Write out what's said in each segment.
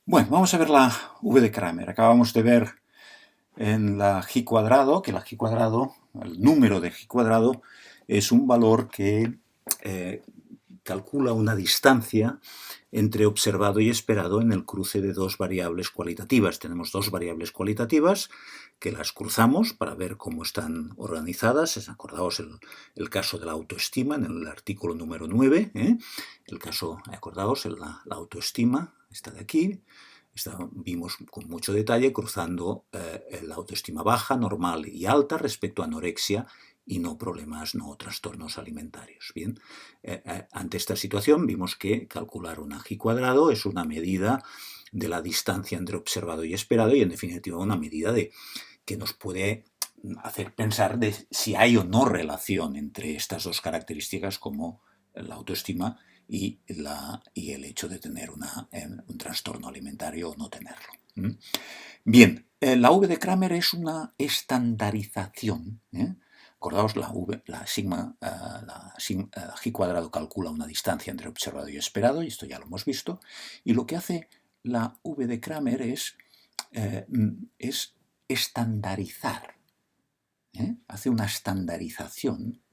Bueno, vamos a ver la v de Cramer. Acabamos de ver en la g cuadrado que la g cuadrado, el número de g cuadrado, es un valor que calcula una distancia entre observado y esperado en el cruce de dos variables cualitativas. Tenemos dos variables cualitativas que las cruzamos para ver cómo están organizadas. Acordaos el caso de la autoestima en el artículo número 9. El caso, acordaos, la autoestima, esta de aquí. Vimos con mucho detalle cruzando la autoestima baja, normal y alta respecto a anorexia y no problemas, no trastornos alimentarios. Bien, ante esta situación vimos que calcular una g cuadrado es una medida de la distancia entre observado y esperado y en definitiva una medida que nos puede hacer pensar de si hay o no relación entre estas dos características como la autoestima y el hecho de tener un trastorno alimentario o no tenerlo. Bien, la v de Cramer es una estandarización. Acordaos, la g cuadrado calcula una distancia entre observado y esperado, y esto ya lo hemos visto, y lo que hace la v de Cramer es estandarizar, hace una estandarización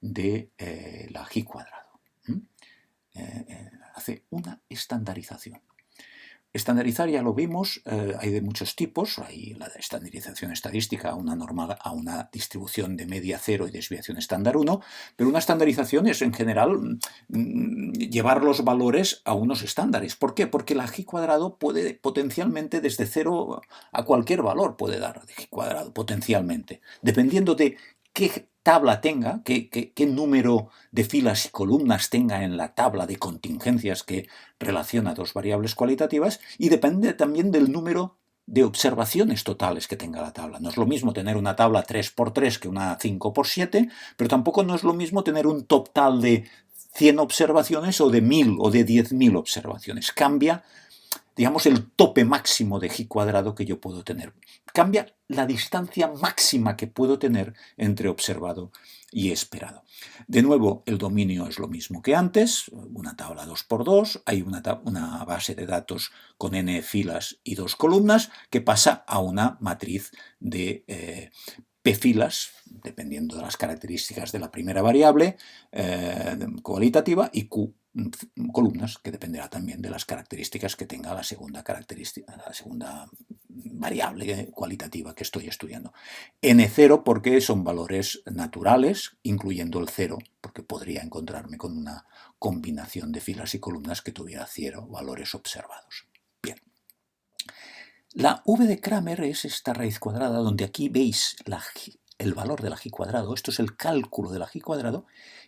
de la g cuadrado. Hace una estandarización. Estandarizar ya lo vimos, hay de muchos tipos. Hay la estandarización estadística a una distribución de media 0 y desviación estándar 1, pero una estandarización es en general llevar los valores a unos estándares. ¿Por qué? Porque la g cuadrado puede potencialmente desde 0 a cualquier valor puede dar de g cuadrado, potencialmente, dependiendo de qué tabla tenga, qué número de filas y columnas tenga en la tabla de contingencias que relaciona dos variables cualitativas, y depende también del número de observaciones totales que tenga la tabla. No es lo mismo tener una tabla 3×3 que una 5×7, pero tampoco no es lo mismo tener un total de 100 observaciones o de 1000 o de 10.000 observaciones. Cambia, digamos, el tope máximo de g cuadrado que yo puedo tener. Cambia la distancia máxima que puedo tener entre observado y esperado. De nuevo, el dominio es lo mismo que antes, una tabla 2×2, hay una base de datos con n filas y 2 columnas que pasa a una matriz de p filas, dependiendo de las características de la primera variable cualitativa, y q columnas, que dependerá también de las características que tenga la segunda variable cualitativa que estoy estudiando. N0 porque son valores naturales, incluyendo el 0, porque podría encontrarme con una combinación de filas y columnas que tuviera 0 valores observados. Bien. La v de Cramer es esta raíz cuadrada, donde aquí veis el valor de la g cuadrado. Esto es el cálculo de la g cuadrado,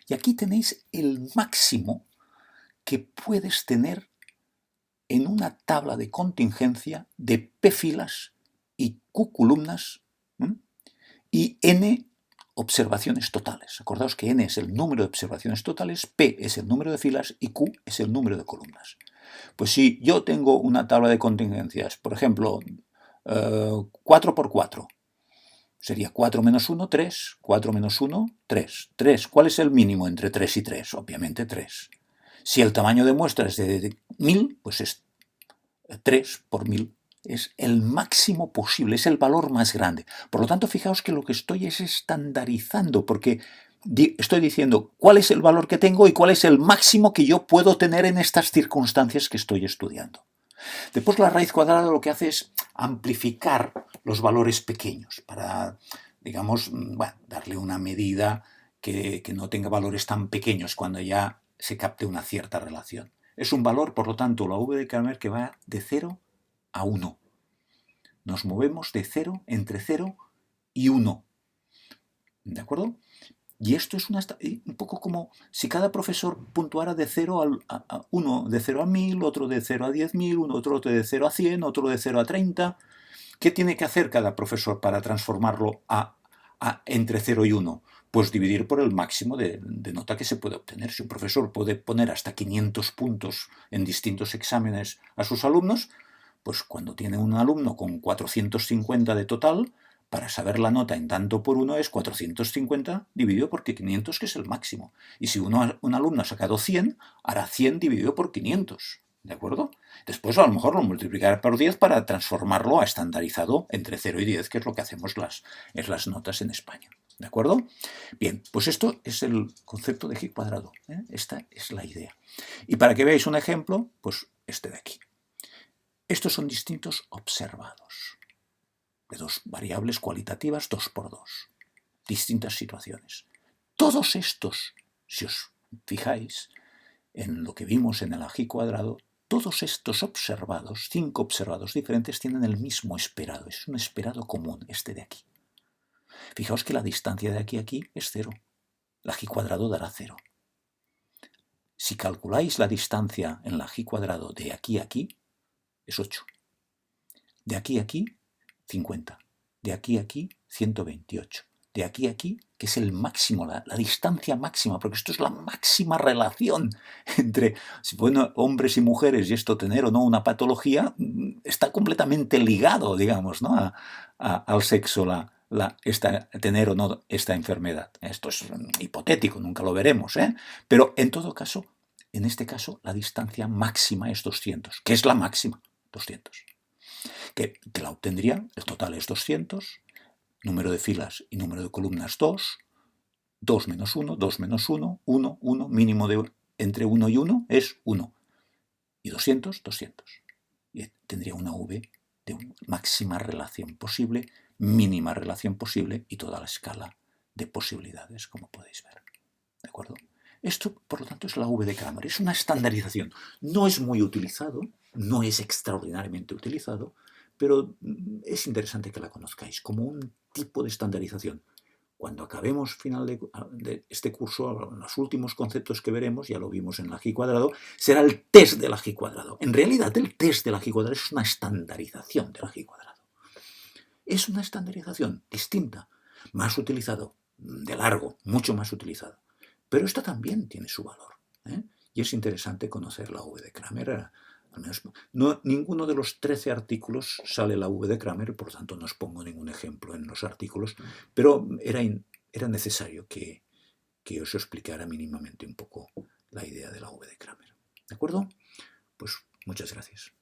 y aquí tenéis el máximo que puedes tener en una tabla de contingencia de p filas y q columnas y n observaciones totales. Acordaos que n es el número de observaciones totales, p es el número de filas y q es el número de columnas. Pues si yo tengo una tabla de contingencias, por ejemplo, 4×4, sería 4 menos 1, 3, 4 menos 1, 3. 3, ¿cuál es el mínimo entre 3 y 3? Obviamente 3. Si el tamaño de muestra es de 1000, pues es 3×1000. Es el máximo posible, es el valor más grande. Por lo tanto, fijaos que lo que estoy es estandarizando, porque estoy diciendo cuál es el valor que tengo y cuál es el máximo que yo puedo tener en estas circunstancias que estoy estudiando. Después la raíz cuadrada lo que hace es amplificar los valores pequeños para, digamos, darle una medida que no tenga valores tan pequeños cuando ya se capte una cierta relación. Es un valor, por lo tanto, la v de Cramer que va de 0 a 1. Nos movemos de 0, entre 0 y 1. ¿De acuerdo? Y esto es un poco como si cada profesor puntuara de 0 a 1, de 0 a 1000, otro de 0 a 10.000, otro de 0 a 100, otro de 0 a 30. ¿Qué tiene que hacer cada profesor para transformarlo entre 0 y 1? Pues dividir por el máximo de nota que se puede obtener. Si un profesor puede poner hasta 500 puntos en distintos exámenes a sus alumnos, pues cuando tiene un alumno con 450 de total, para saber la nota en tanto por 1 es 450 dividido por 500, que es el máximo. Y si un alumno ha sacado 100, hará 100 dividido por 500. ¿de acuerdo? Después a lo mejor lo multiplicarás por 10 para transformarlo a estandarizado entre 0 y 10, que es lo que hacemos en las notas en España, ¿de acuerdo? Bien, pues esto es el concepto de g cuadrado, ¿eh? Esta es la idea. Y para que veáis un ejemplo, pues este de aquí. Estos son distintos observados, de dos variables cualitativas 2 por 2, distintas situaciones. Todos estos, si os fijáis en lo que vimos en el ag cuadrado, todos estos observados, 5 observados diferentes, tienen el mismo esperado, es un esperado común, este de aquí. Fijaos que la distancia de aquí a aquí es 0, el ag cuadrado dará 0. Si calculáis la distancia en el ag cuadrado de aquí a aquí, es 8. De aquí a aquí, 50. De aquí a aquí, 128. De aquí a aquí, que es el máximo, la distancia máxima, porque esto es la máxima relación entre, si fueron hombres y mujeres y esto tener o no una patología, está completamente ligado, digamos, ¿no? al sexo, tener o no esta enfermedad. Esto es hipotético, nunca lo veremos, ¿eh? Pero en todo caso, en este caso, la distancia máxima es 200, que es la máxima, 200. Que la obtendría, el total es 200, número de filas y número de columnas 2, 2 menos 1, 2 menos 1, 1, 1, mínimo de entre 1 y 1 es 1. Y 200, 200. Y tendría una V de máxima relación posible, mínima relación posible y toda la escala de posibilidades, como podéis ver. ¿De acuerdo? Esto, por lo tanto, es la V de Cramer. Es una estandarización. No es muy utilizado, no es extraordinariamente utilizado, pero es interesante que la conozcáis como un tipo de estandarización. Cuando acabemos final de este curso, los últimos conceptos que veremos, ya lo vimos en el ag cuadrado, será el test del ag cuadrado. En realidad, el test del ag cuadrado es una estandarización del ag cuadrado. Es una estandarización distinta, más utilizado, de largo, mucho más utilizado. Pero esta también tiene su valor, ¿eh? Y es interesante conocer la V de Cramer. Al menos ninguno de los 13 artículos sale la V de Cramer, por lo tanto no os pongo ningún ejemplo en los artículos, pero era necesario que os explicara mínimamente un poco la idea de la V de Cramer. ¿De acuerdo? Pues muchas gracias.